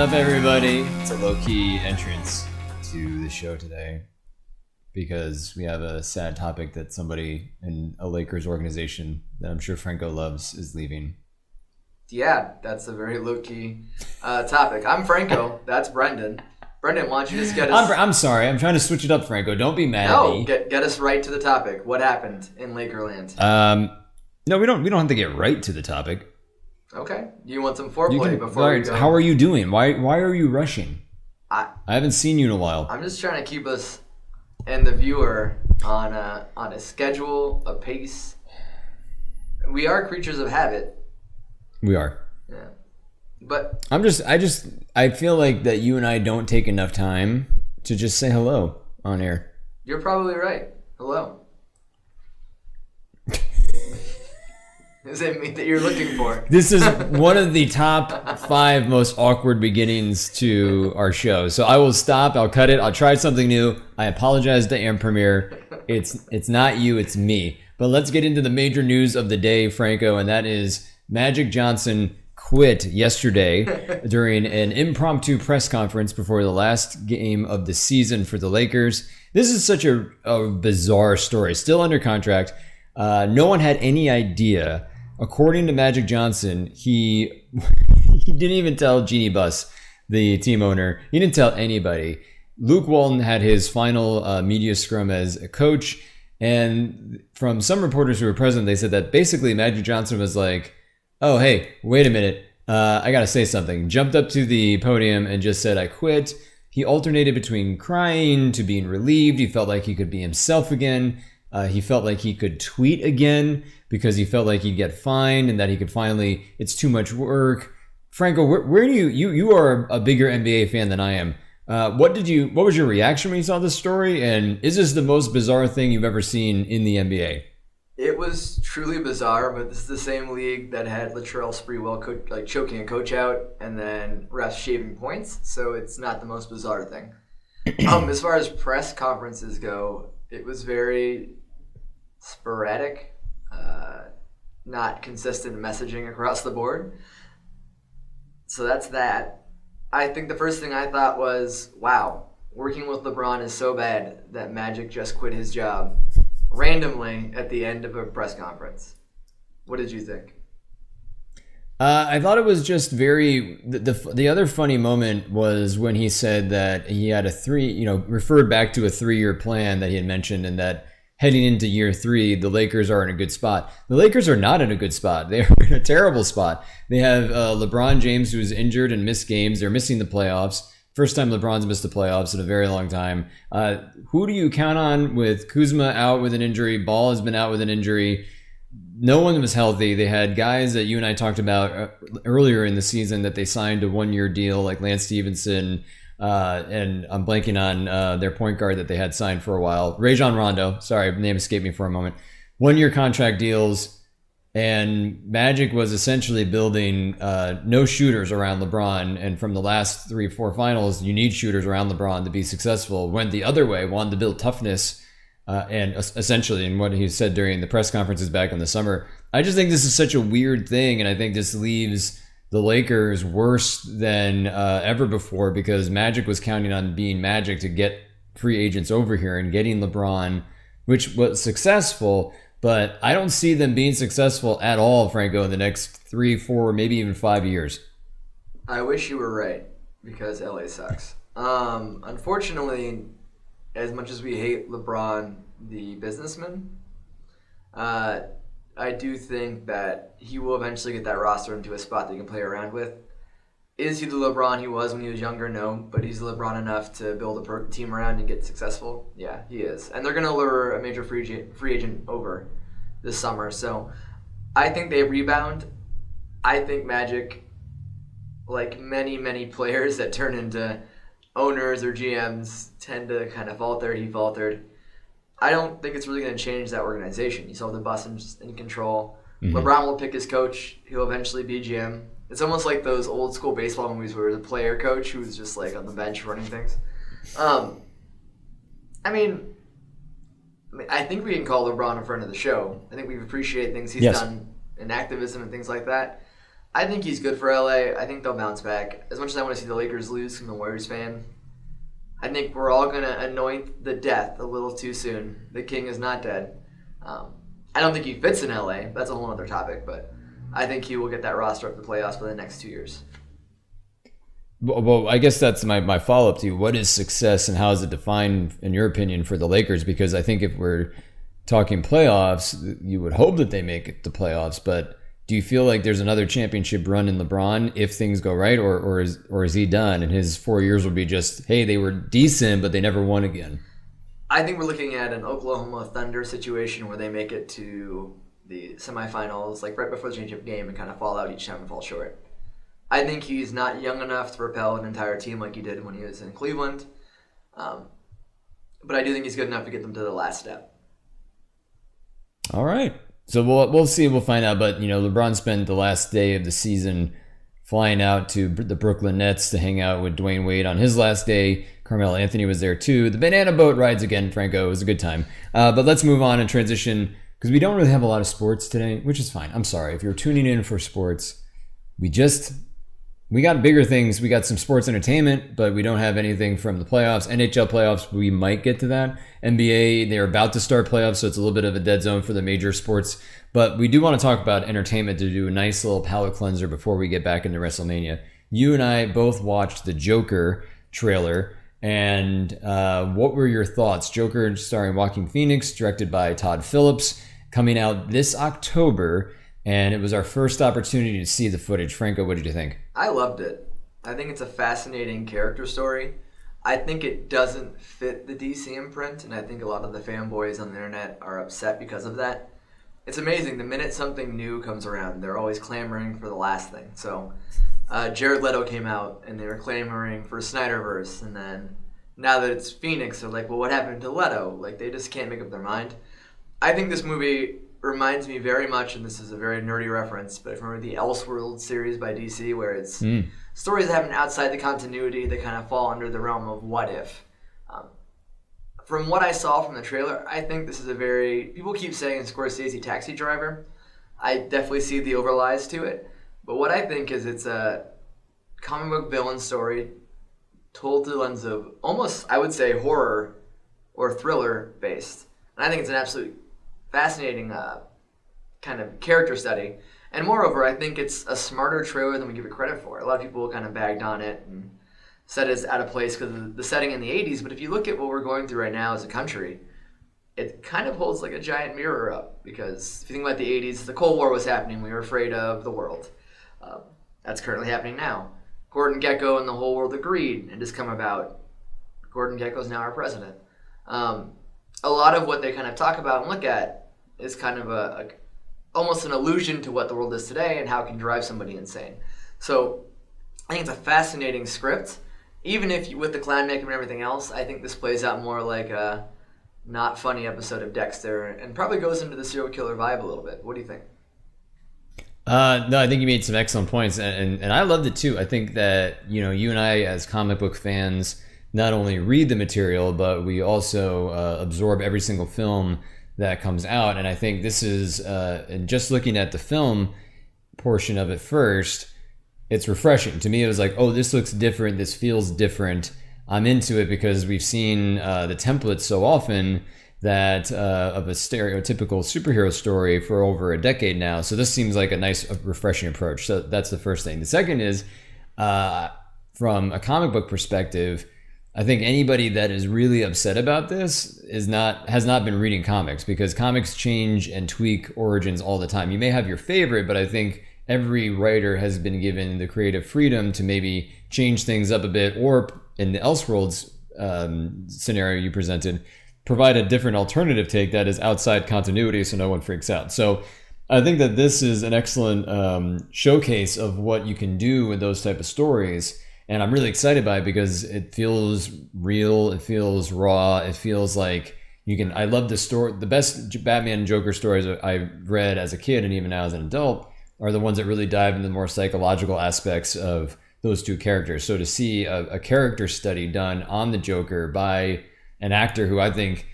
up, everybody? It's a low-key entrance to the show today because we have a sad topic that somebody in a Lakers organization that I'm sure Franco loves is leaving. Yeah, that's a very low-key topic. I'm Franco. That's Brendan. Brendan, why don't you just get us... I'm sorry. I'm trying to switch it up, Franco. Don't be mad at me. Get us right to the topic. What happened in Lakerland? No, we don't have to get right to the topic. Okay. Do you want some foreplay before we go? How are you doing? Why are you rushing? I haven't seen you in a while. I'm just trying to keep us and the viewer on a schedule, a pace. We are creatures of habit. We are. Yeah. But I feel like that you and I don't take enough time to just say hello on air. You're probably right. Hello. Is it me that you're looking for? This is one of the top 5 most awkward beginnings to our show. So I will stop. I'll cut it. I'll try something new. I apologize to Am Premier. It's not you. It's me. But let's get into the major news of the day, Franco, and that is Magic Johnson quit yesterday during an impromptu press conference before the last game of the season for the Lakers. This is such a bizarre story. Still under contract. No one had any idea. According to Magic Johnson, he didn't even tell Jeannie Buss, the team owner. He didn't tell anybody. Luke Walton had his final media scrum as a coach. And from some reporters who were present, they said that basically Magic Johnson was like, oh, hey, wait a minute. I got to say something. Jumped up to the podium and just said, I quit. He alternated between crying to being relieved. He felt like he could be himself again. He felt like he could tweet again because he felt like he'd get fined and that he could finally, it's too much work. Franco, where do you are a bigger NBA fan than I am. What was your reaction when you saw this story? And is this the most bizarre thing you've ever seen in the NBA? It was truly bizarre, but this is the same league that had Latrell Sprewell choking a coach out and then refs shaving points. So it's not the most bizarre thing. As far as press conferences go, it was very sporadic, not consistent messaging across the board. So that's that. I think the first thing I thought was, wow, working with LeBron is so bad that Magic just quit his job randomly at the end of a press conference. What did you think? I thought it was just very. The other funny moment was when he said that he had referred back to a 3-year plan that he had mentioned, and that heading into year 3, the Lakers are in a good spot. The Lakers are not in a good spot. They're in a terrible spot. They have LeBron James, who's injured and missed games. They're missing the playoffs. First time LeBron's missed the playoffs in a very long time. Who do you count on with Kuzma out with an injury? Ball has been out with an injury. No one was healthy. They had guys that you and I talked about earlier in the season that they signed a 1-year deal, like Lance Stevenson, and I'm blanking on their point guard that they had signed for a while. Rajon Rondo. Sorry, name escaped me for a moment. 1-year contract deals. And Magic was essentially building no shooters around LeBron. And from the last 3-4 finals, you need shooters around LeBron to be successful. Went the other way, wanted to build toughness. And essentially, in what he said during the press conferences back in the summer, I just think this is such a weird thing. And I think this leaves the Lakers worse than ever before, because Magic was counting on being Magic to get free agents over here and getting LeBron, which was successful. But I don't see them being successful at all, Franco, in the next 3, 4, maybe even 5 years. I wish you were right, because LA sucks. Unfortunately, as much as we hate LeBron, the businessman, I do think that he will eventually get that roster into a spot that he can play around with. Is he the LeBron he was when he was younger? No, but he's LeBron enough to build a team around and get successful. Yeah, he is. And they're going to lure a major free agent over this summer. So I think they rebound. I think Magic, like many, many players that turn into owners or GMs, tend to kind of falter. He faltered. I don't think it's really going to change that organization. You saw the Buss in control. Mm-hmm. LeBron will pick his coach. He'll eventually be GM. It's almost like those old school baseball movies where the player coach who's just like on the bench running things. I think we can call LeBron a friend of the show. I think we appreciate things he's done in activism and things like that. I think he's good for LA. I think they'll bounce back. As much as I want to see the Lakers lose from the Warriors fan, I think we're all going to anoint the death a little too soon. The king is not dead. I don't think he fits in LA. That's a whole other topic, but I think he will get that roster up the playoffs for the next 2 years. Well, I guess that's my follow-up to you. What is success and how is it defined, in your opinion, for the Lakers? Because I think if we're talking playoffs, you would hope that they make it to playoffs, but do you feel like there's another championship run in LeBron if things go right, or is he done and his 4 years will be just, hey, they were decent, but they never won again? I think we're looking at an Oklahoma Thunder situation where they make it to the semifinals, like right before the championship game, and kind of fall out each time and fall short. I think he's not young enough to propel an entire team like he did when he was in Cleveland. But I do think he's good enough to get them to the last step. All right. So we'll see. We'll find out. But, LeBron spent the last day of the season flying out to the Brooklyn Nets to hang out with Dwayne Wade on his last day. Carmelo Anthony was there too. The banana boat rides again, Franco. It was a good time. But let's move on and transition, because we don't really have a lot of sports today, which is fine. I'm sorry. If you're tuning in for sports, we got bigger things. We got some sports entertainment, but we don't have anything from the playoffs. NHL playoffs, we might get to that. NBA, they're about to start playoffs, so it's a little bit of a dead zone for the major sports. But we do want to talk about entertainment to do a nice little palate cleanser before we get back into WrestleMania. You and I both watched the Joker trailer, and what were your thoughts? Joker starring Joaquin Phoenix, directed by Todd Phillips, coming out this October. And it was our first opportunity to see the footage. Franco, what did you think? I loved it. I think it's a fascinating character story. I think it doesn't fit the DC imprint, and I think a lot of the fanboys on the internet are upset because of that. It's amazing. The minute something new comes around, they're always clamoring for the last thing. So Jared Leto came out, and they were clamoring for Snyderverse, and then now that it's Phoenix, they're like, well, what happened to Leto? Like, they just can't make up their mind. I think this movie reminds me very much, and this is a very nerdy reference, but if you remember the Elseworld series by DC, where it's stories that happen outside the continuity that kind of fall under the realm of what if. From what I saw from the trailer, I think this is people keep saying Scorsese Taxi Driver. I definitely see the overlies to it, but what I think is it's a comic book villain story told through the lens of almost, I would say, horror or thriller based. And I think it's an absolute fascinating kind of character study. And moreover, I think it's a smarter trailer than we give it credit for. A lot of people kind of bagged on it and said it's out of place because of the setting in the 80s. But if you look at what we're going through right now as a country, it kind of holds like a giant mirror up. Because if you think about the 80s, the Cold War was happening. We were afraid of the world. That's currently happening now. Gordon Gekko and the whole world agreed and just come about. Gordon Gekko is now our president. A lot of what they kind of talk about and look at is kind of almost an allusion to what the world is today and how it can drive somebody insane. So I think it's a fascinating script. Even if with the clown makeup and everything else, I think this plays out more like a not funny episode of Dexter and probably goes into the serial killer vibe a little bit. What do you think? No, I think you made some excellent points, and I loved it too. I think that you and I as comic book fans not only read the material, but we also absorb every single film that comes out. And I think this is, and just looking at the film portion of it first, it's refreshing. To me, it was like, oh, this looks different. This feels different. I'm into it because we've seen the template so often that of a stereotypical superhero story for over a decade now. So this seems like a nice, refreshing approach. So that's the first thing. The second is, from a comic book perspective, I think anybody that is really upset about this has not been reading comics, because comics change and tweak origins all the time. You may have your favorite, but I think every writer has been given the creative freedom to maybe change things up a bit, or in the Elseworlds scenario you presented, provide a different alternative take that is outside continuity so no one freaks out. So I think that this is an excellent showcase of what you can do with those type of stories. And I'm really excited by it because it feels real. It feels raw. It feels like I love the story. The best Batman and Joker stories I read as a kid and even now as an adult are the ones that really dive into the more psychological aspects of those two characters. So to see a character study done on the Joker by an actor who I think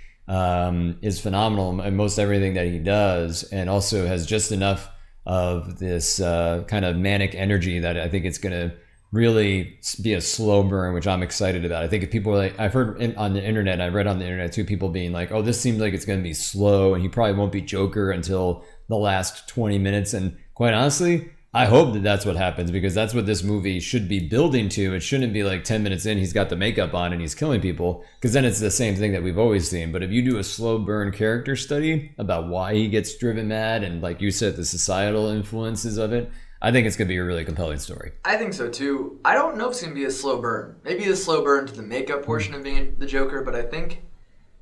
is phenomenal in most everything that he does, and also has just enough of this kind of manic energy that I think it's going to really be a slow burn, which I'm excited about. I think if people are like, I've heard on the internet, I read on the internet too, people being like, oh, this seems like it's going to be slow and he probably won't be Joker until the last 20 minutes. And quite honestly, I hope that that's what happens, because that's what this movie should be building to. It shouldn't be like 10 minutes in, he's got the makeup on and he's killing people, because then it's the same thing that we've always seen. But if you do a slow burn character study about why he gets driven mad and, like you said, the societal influences of it, I think it's going to be a really compelling story. I think so too. I don't know if it's going to be a slow burn. Maybe a slow burn to the makeup portion of being the Joker, but I think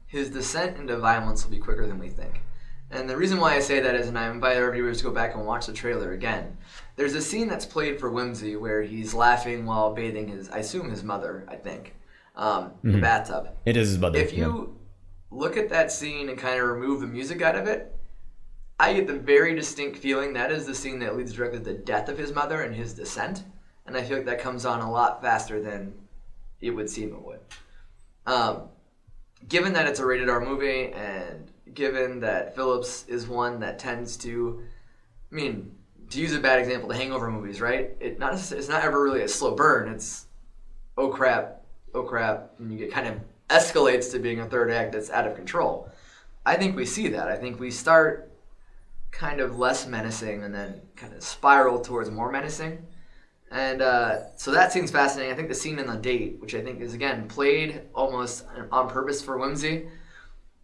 his descent into violence will be quicker than we think. And the reason why I say that is, and I invite our viewers to go back and watch the trailer again, there's a scene that's played for whimsy where he's laughing while bathing I assume his mother, I think, in the bathtub. It is his mother. If you look at that scene and kind of remove the music out of it, I get the very distinct feeling that is the scene that leads directly to the death of his mother and his descent. And I feel like that comes on a lot faster than it would seem it would. Given that it's a rated R movie, and given that Phillips is one that tends to, to use a bad example, the Hangover movies, right? It's not ever really a slow burn. It's, oh crap, and you get kind of escalates to being a third act that's out of control. I think we see that. I think we start kind of less menacing and then kind of spiral towards more menacing. And so that scene's fascinating. I think the scene in The Date, which I think is, again, played almost on purpose for whimsy.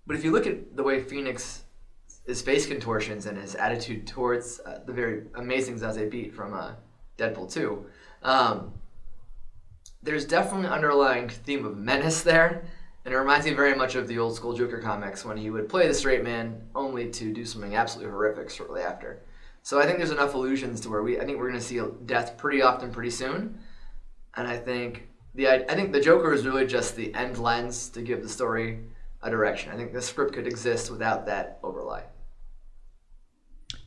But if you look at the way Phoenix, his face contortions and his attitude towards the very amazing Zazie Beetz from Deadpool 2, there's definitely an underlying theme of menace there. And it reminds me very much of the old school Joker comics when he would play the straight man only to do something absolutely horrific shortly after. So I think there's enough allusions to where I think we're going to see death pretty often, pretty soon. And I think the Joker is really just the end lens to give the story a direction. I think the script could exist without that overlay.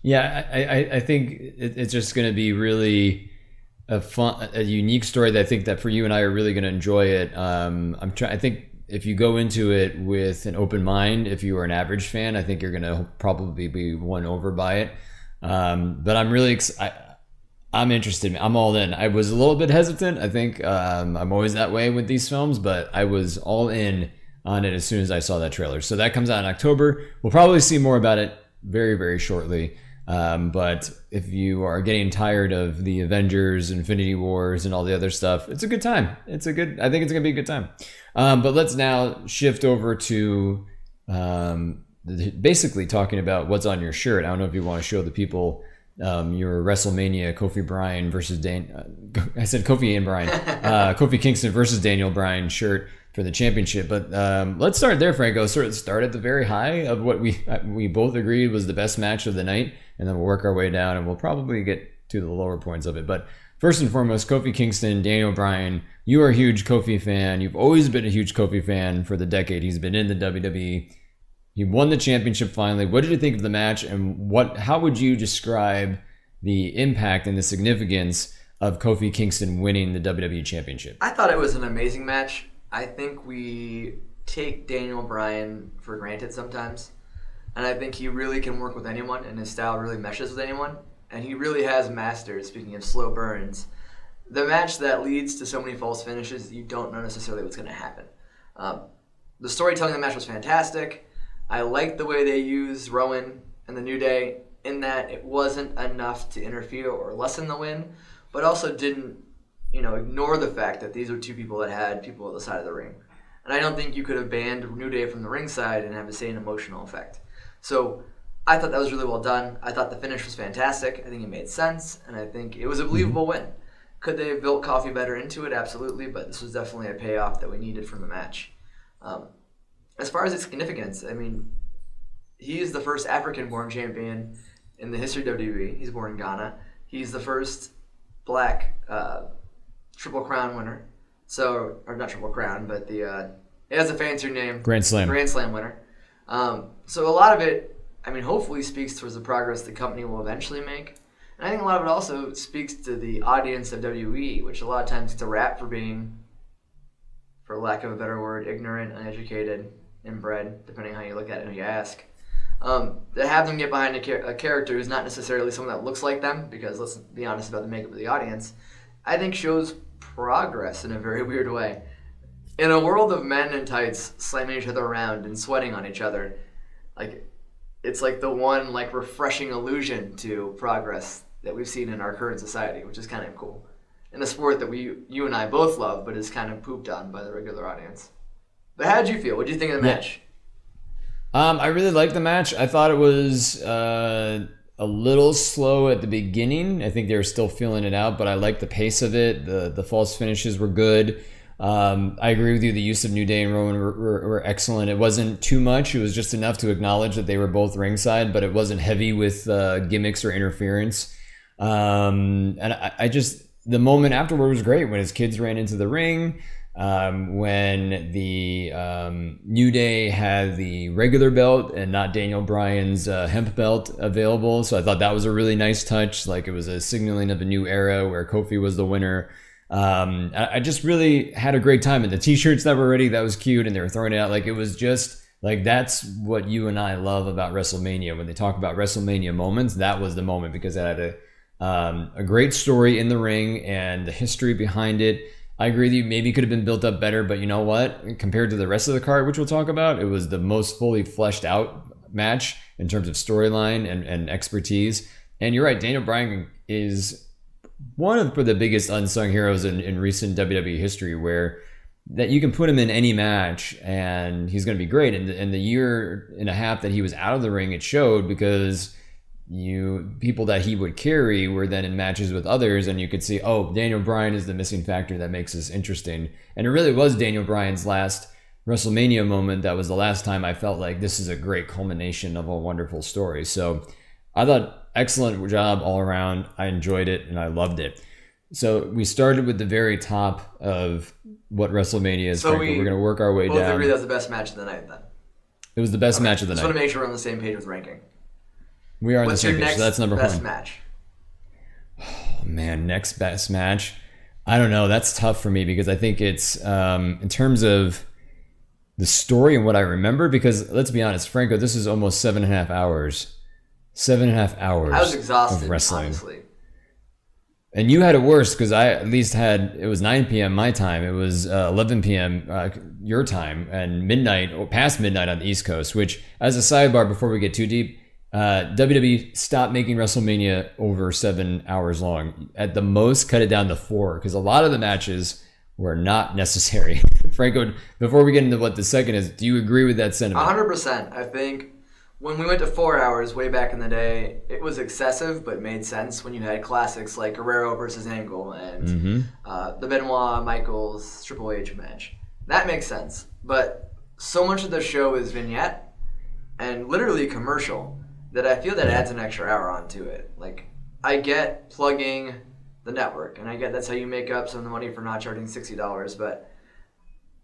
Yeah, I think it's just going to be really a unique story that I think that for you and I are really going to enjoy it. I think if you go into it with an open mind, if you are an average fan, I think you're going to probably be won over by it. But I'm really I'm interested. I'm all in. I was a little bit hesitant. I think I'm always that way with these films, but I was all in on it as soon as I saw that trailer. So that comes out in October. We'll probably see more about it very, very shortly. But if you are getting tired of the Avengers, Infinity Wars, and all the other stuff, it's a good time. I think it's going to be a good time. But let's now shift over to basically talking about what's on your shirt. I don't know if you want to show the people your WrestleMania Kofi Bryan versus Kofi and Bryan, Kofi Kingston versus Daniel Bryan shirt for the championship. But let's start there, Franco. Sort of start at the very high of what we both agreed was the best match of the night, and then we'll work our way down, and we'll probably get to the lower points of it. But first and foremost, Kofi Kingston, Daniel Bryan. You are a huge Kofi fan. You've always been a huge Kofi fan for the decade he's been in the WWE. He won the championship finally. What did you think of the match, and how would you describe the impact and the significance of Kofi Kingston winning the WWE championship? I thought it was an amazing match. I think we take Daniel Bryan for granted sometimes, and I think he really can work with anyone, and his style really meshes with anyone, and he really has mastered, speaking of slow burns, the match that leads to so many false finishes that you don't know necessarily what's going to happen. The storytelling of the match was fantastic. I liked the way they used Rowan and the New Day in that it wasn't enough to interfere or lessen the win, but also didn't ignore the fact that these are two people that had people at the side of the ring. And I don't think you could have banned New Day from the ringside and have the same emotional effect. So I thought that was really well done. I thought the finish was fantastic. I think it made sense, and I think it was a believable win. Could they have built Kofi better into it? Absolutely, but this was definitely a payoff that we needed from the match. As far as its significance, he is the first African-born champion in the history of WWE. He's born in Ghana. He's the first black Triple Crown winner. So, or not Triple Crown, but it has a fancier name. Grand Slam winner. So a lot of it, hopefully speaks towards the progress the company will eventually make. And I think a lot of it also speaks to the audience of WWE, which a lot of times gets a rap for being, for lack of a better word, ignorant, uneducated, inbred, depending on how you look at it and who you ask. To have them get behind a character who's not necessarily someone that looks like them, because let's be honest about the makeup of the audience, I think shows progress in a very weird way. In a world of men in tights slamming each other around and sweating on each other, like it's like the one like refreshing allusion to progress that we've seen in our current society, which is kind of cool. In a sport that you and I both love, but is kind of pooped on by the regular audience. But how did you feel? What did you think of the match? I really liked the match. I thought it was a little slow at the beginning. I think they were still feeling it out, but I liked the pace of it. The false finishes were good. I agree with you. The use of New Day and Roman were excellent. It wasn't too much. It was just enough to acknowledge that they were both ringside, but it wasn't heavy with gimmicks or interference. And I just, the moment afterward was great when his kids ran into the ring. When the New Day had the regular belt and not Daniel Bryan's hemp belt available. So I thought that was a really nice touch. Like it was a signaling of a new era where Kofi was the winner. I just really had a great time. And the t-shirts that were ready, that was cute. And they were throwing it out. Like it was just like, that's what you and I love about WrestleMania. When they talk about WrestleMania moments, that was the moment because it had a great story in the ring and the history behind it. I agree with you. Maybe it could have been built up better, but you know what? Compared to the rest of the card, which we'll talk about, it was the most fully fleshed out match in terms of storyline and expertise. And you're right, Daniel Bryan is one of the biggest unsung heroes in recent WWE history, where that you can put him in any match and he's going to be great. And the year and a half that he was out of the ring, it showed, because people that he would carry were then in matches with others, and you could see, oh, Daniel Bryan is the missing factor that makes this interesting. And it really was Daniel Bryan's last WrestleMania moment. That was the last time I felt like this is a great culmination of a wonderful story. So I thought excellent job all around. I enjoyed it and I loved it. So we started with the very top of what WrestleMania is. So we're going to work our way both down. Agree that's the best match of the night then? It was the best match of the night. Just want to make sure we're on the same page with ranking. We are on What's the same your page, so that's number best one. Match? Oh, man, next best match. I don't know. That's tough for me because I think it's in terms of the story and what I remember. Because let's be honest, Franco, this is almost 7.5 hours. 7.5 hours. I was exhausted, of wrestling. honestly. And you had it worse because I at least had, it was 9 p.m. my time. It was 11 p.m. Your time, and midnight or past midnight on the East Coast. Which, as a sidebar, before we get too deep. WWE stopped making WrestleMania over 7 hours long. At the most, cut it down to 4, because a lot of the matches were not necessary. Franco, before we get into what the second is, do you agree with that sentiment? 100%. I think when we went to 4 hours way back in the day, it was excessive, but made sense when you had classics like Guerrero versus Angle and the Benoit Michaels Triple H match. That makes sense. But so much of the show is vignette and literally commercial that I feel that adds an extra hour onto it. Like, I get plugging the network, and I get that's how you make up some of the money for not charging $60, but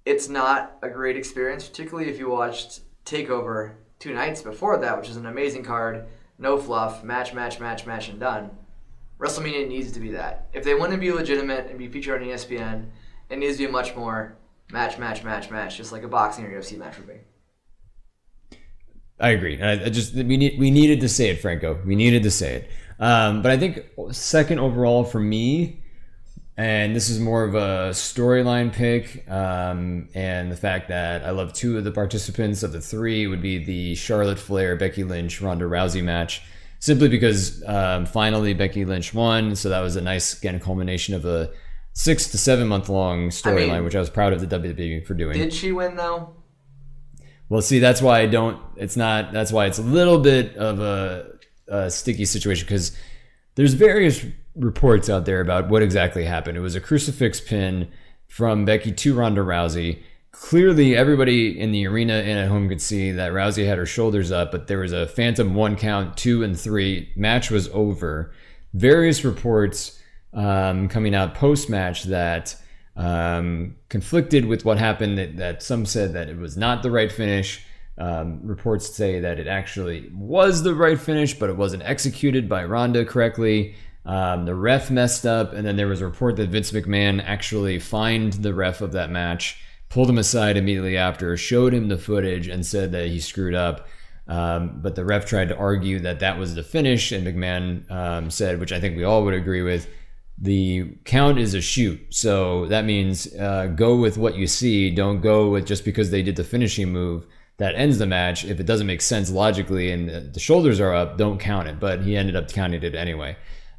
it's not a great experience, particularly if you watched TakeOver 2 nights before that, which is an amazing card, no fluff, match, and done. WrestleMania needs to be that. If they want to be legitimate and be featured on ESPN, it needs to be much more match, just like a boxing or UFC match would be. I agree. I just we needed to say it, Franco. We needed to say it. But I think second overall for me, and this is more of a storyline pick, and the fact that I love 2 of the participants of the 3 would be the Charlotte Flair, Becky Lynch, Ronda Rousey match, simply because finally Becky Lynch won. So that was a nice, again, culmination of a 6 to 7 month long storyline, which I was proud of the WWE for doing. Did she win though? Well, see, that's why that's why it's a little bit of a sticky situation, because there's various reports out there about what exactly happened. It was a crucifix pin from Becky to Ronda Rousey. Clearly, everybody in the arena and at home could see that Rousey had her shoulders up, but there was a phantom 1 count, 2 and 3. Match was over. Various reports coming out post-match that conflicted with what happened, that some said that it was not the right finish. Reports say that it actually was the right finish, but it wasn't executed by Ronda correctly. The ref messed up, and then there was a report that Vince McMahon actually fined the ref of that match, pulled him aside immediately after, showed him the footage, and said that he screwed up. But the ref tried to argue that was the finish, and McMahon said, which I think we all would agree with, the count is a shoot. So that means go with what you see. Don't go with just because they did the finishing move that ends the match. If it doesn't make sense logically and the shoulders are up, don't count it. But he ended up counting it anyway.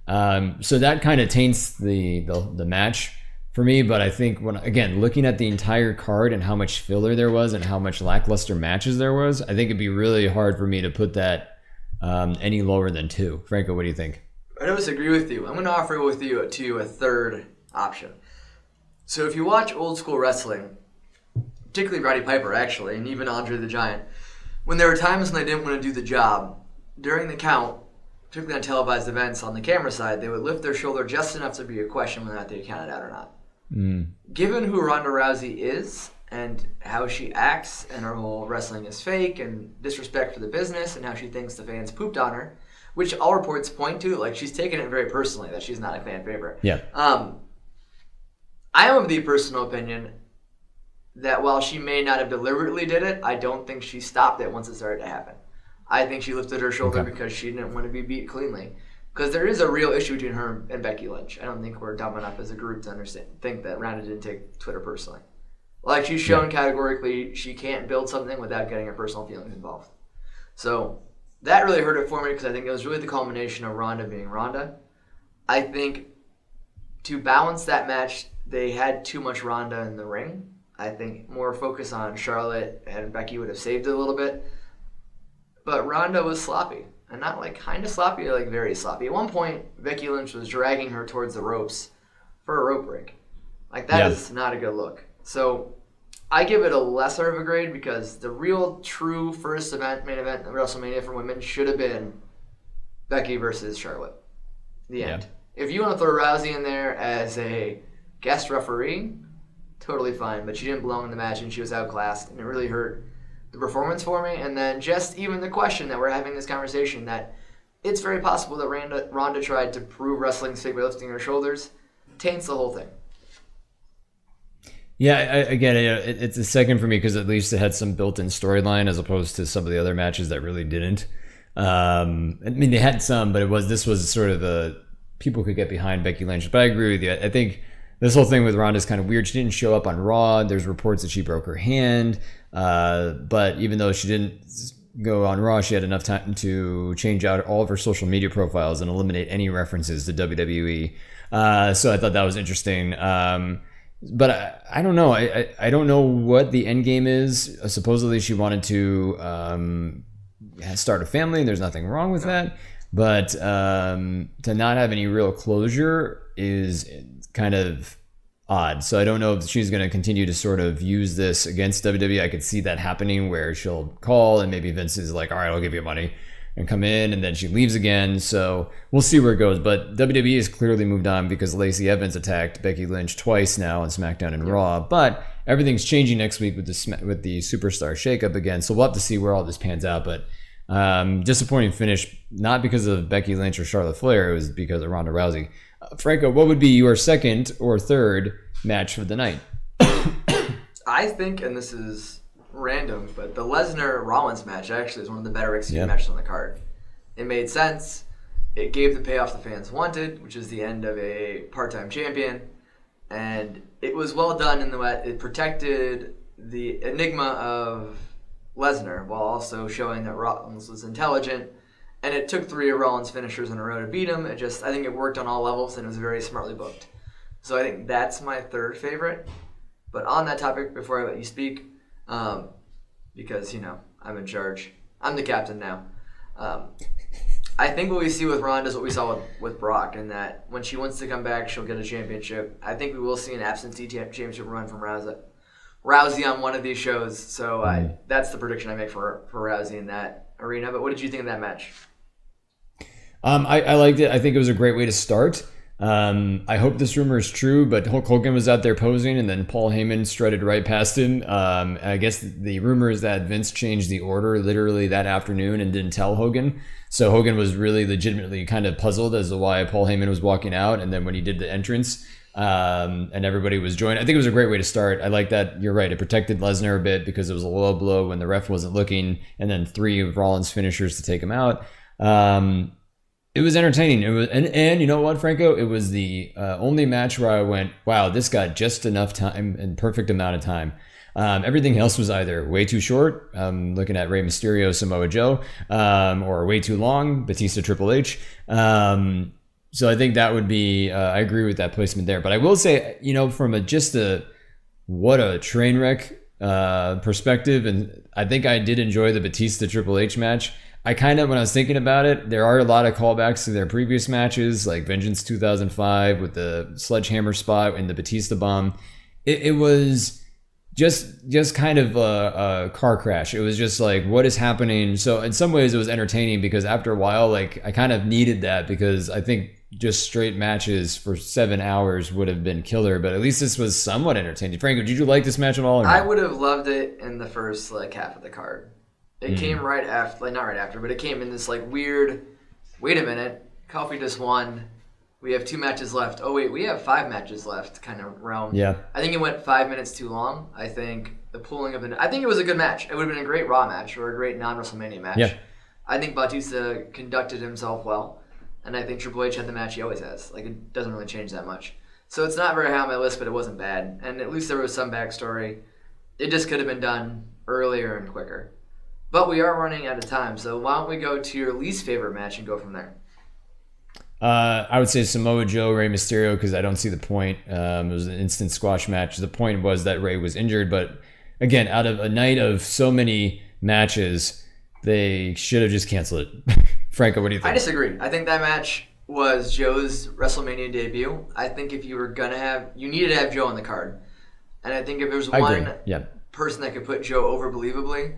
So that kind of taints the match for me. But I think again, looking at the entire card and how much filler there was and how much lackluster matches there was, I think it'd be really hard for me to put that any lower than 2. Franco, what do you think? I don't disagree with you. I'm going to offer with you a third option. So if you watch old school wrestling, particularly Roddy Piper actually, and even Andre the Giant, when there were times when they didn't want to do the job, during the count, particularly on televised events on the camera side, they would lift their shoulder just enough to be a question whether or not they counted out or not. Given who Ronda Rousey is and how she acts and her whole wrestling is fake and disrespect for the business and how she thinks the fans pooped on her, which all reports point to, like she's taken it very personally that she's not a fan favorite. Yeah. I am of the personal opinion that while she may not have deliberately did it, I don't think she stopped it once it started to happen. I think she lifted her shoulder because she didn't want to be beat cleanly. Because there is a real issue between her and Becky Lynch. I don't think we're dumb enough as a group to think that Ronda didn't take Twitter personally. Like she's shown categorically she can't build something without getting her personal feelings involved. So that really hurt it for me because I think it was really the culmination of Ronda being Ronda. I think to balance that match, they had too much Ronda in the ring. I think more focus on Charlotte and Becky would have saved it a little bit. But Ronda was sloppy. And not like kind of sloppy, like very sloppy. At one point, Becky Lynch was dragging her towards the ropes for a rope break. Like that is not a good look. So I give it a lesser of a grade because the real true first main event of WrestleMania for women should have been Becky versus Charlotte. The end. If you want to throw Rousey in there as a guest referee, totally fine. But she didn't belong in the match and she was outclassed and it really hurt the performance for me, and then just even the question that we're having this conversation that it's very possible that Ronda tried to prove wrestling's fake by lifting her shoulders taints the whole thing. Yeah, again, it's a second for me because at least it had some built-in storyline as opposed to some of the other matches that really didn't. I mean, they had some, but this was sort of the people could get behind Becky Lynch. But I agree with you. I think this whole thing with Ronda is kind of weird. She didn't show up on Raw. There's reports that she broke her hand. But even though she didn't go on Raw, she had enough time to change out all of her social media profiles and eliminate any references to WWE. So I thought that was interesting. But I don't know. I don't know what the end game is. Supposedly she wanted to start a family. And there's nothing wrong with that. But to not have any real closure is kind of odd. So I don't know if she's going to continue to sort of use this against WWE. I could see that happening where she'll call and maybe Vince is like, all right, I'll give you money and come in, and then she leaves again. So we'll see where it goes. But WWE has clearly moved on because Lacey Evans attacked Becky Lynch twice now on SmackDown and Raw. But everything's changing next week with the Superstar shakeup again. So we'll have to see where all this pans out. But disappointing finish, not because of Becky Lynch or Charlotte Flair. It was because of Ronda Rousey. Franco, what would be your second or third match for the night? I think, and this is random, but the Lesnar-Rollins match actually is one of the better executed matches on the card. It made sense. It gave the payoff the fans wanted, which is the end of a part-time champion. And it was well done in the way it protected the enigma of Lesnar while also showing that Rollins was intelligent. And it took 3 of Rollins' finishers in a row to beat him. I think it worked on all levels and it was very smartly booked. So I think that's my third favorite. But on that topic, before I let you speak, because, I'm in charge. I'm the captain now. I think what we see with Ronda is what we saw with Brock, in that when she wants to come back, she'll get a championship. I think we will see an absentee championship run from Rousey on one of these shows. So that's the prediction I make for Rousey in that arena. But what did you think of that match? I liked it. I think it was a great way to start. I hope this rumor is true, but Hulk Hogan was out there posing and then Paul Heyman strutted right past him. I guess the rumor is that Vince changed the order literally that afternoon and didn't tell Hogan. So Hogan was really legitimately kind of puzzled as to why Paul Heyman was walking out. And then when he did the entrance, and everybody was joined. I think it was a great way to start. I like that. You're right. It protected Lesnar a bit because it was a low blow when the ref wasn't looking, and then 3 of Rollins' finishers to take him out. It was entertaining. It was, and you know what, Franco? It was the only match where I went, wow, this got just enough time and perfect amount of time. Everything else was either way too short, looking at Rey Mysterio, Samoa Joe, or way too long, Batista, Triple H. So I think that would be, I agree with that placement there. But I will say, from what a train wreck perspective, and I think I did enjoy the Batista Triple H match. I kind of, when I was thinking about it, there are a lot of callbacks to their previous matches, like Vengeance 2005 with the sledgehammer spot and the Batista bomb. It was just kind of a car crash. It was just like, what is happening? So in some ways it was entertaining because after a while, like I kind of needed that because I think just straight matches for 7 hours would have been killer, but at least this was somewhat entertaining. Franco, did you like this match at all? Or I not? would have loved it in the first half of the card. It came right after, not right after, but it came in this weird, wait a minute, Kofi just won. We have 2 matches left. Oh wait, we have 5 matches left kind of realm. Yeah. I think it went 5 minutes too long. I think the pulling of it, I think it was a good match. It would have been a great Raw match or a great non-WrestleMania match. Yeah. I think Batista conducted himself well. And I think Triple H had the match he always has. It doesn't really change that much. So it's not very high on my list, but it wasn't bad. And at least there was some backstory. It just could have been done earlier and quicker. But we are running out of time, so why don't we go to your least favorite match and go from there? I would say Samoa Joe, Rey Mysterio, because I don't see the point. It was an instant squash match. The point was that Rey was injured, but again, out of a night of so many matches, they should have just canceled it. Franco, what do you think? I disagree. I think that match was Joe's WrestleMania debut. I think if you were going to have, you needed to have Joe on the card. And I think if there's one person that could put Joe over believably,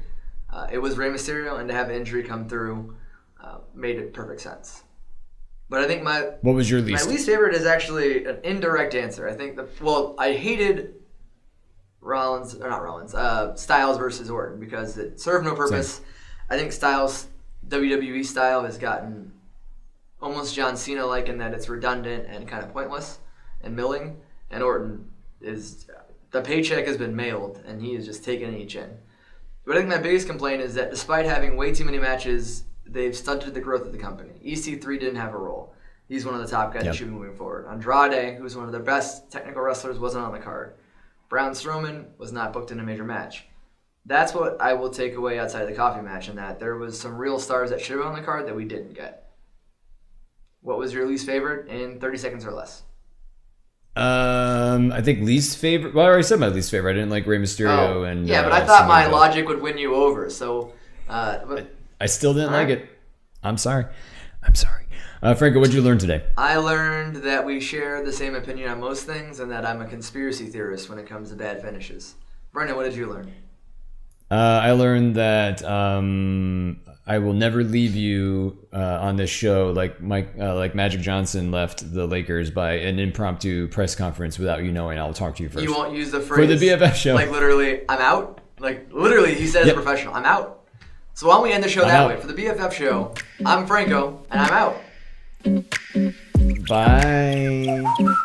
it was Rey Mysterio, and to have injury come through made it perfect sense. But I think what was your least? My least favorite is actually an indirect answer. I think I hated Styles versus Orton because it served no purpose. Same. I think Styles' WWE style has gotten almost John Cena-like in that it's redundant and kind of pointless and milling. And Orton the paycheck has been mailed, and he is just taking each in. But I think my biggest complaint is that despite having way too many matches, they've stunted the growth of the company. EC3 didn't have a role. He's one of the top guys that should be moving forward. Andrade, who's one of the best technical wrestlers, wasn't on the card. Braun Strowman was not booked in a major match. That's what I will take away outside of the coffee match, in that there was some real stars that should have been on the card that we didn't get. What was your least favorite in 30 seconds or less? I think least favorite. Well, I already said my least favorite. I didn't like Rey Mysterio and but I thought my logic would win you over. So, I still didn't like it. I'm sorry. Franco, what did you learn today? I learned that we share the same opinion on most things, and that I'm a conspiracy theorist when it comes to bad finishes. Brendan, what did you learn? I learned that I will never leave you on this show like Magic Johnson left the Lakers by an impromptu press conference without you knowing. I'll talk to you first. You won't use the phrase for the BFF show. Literally, I'm out. Literally, he said as a professional, I'm out. So why don't we end the show that way? For the BFF show, I'm Franco, and I'm out. Bye.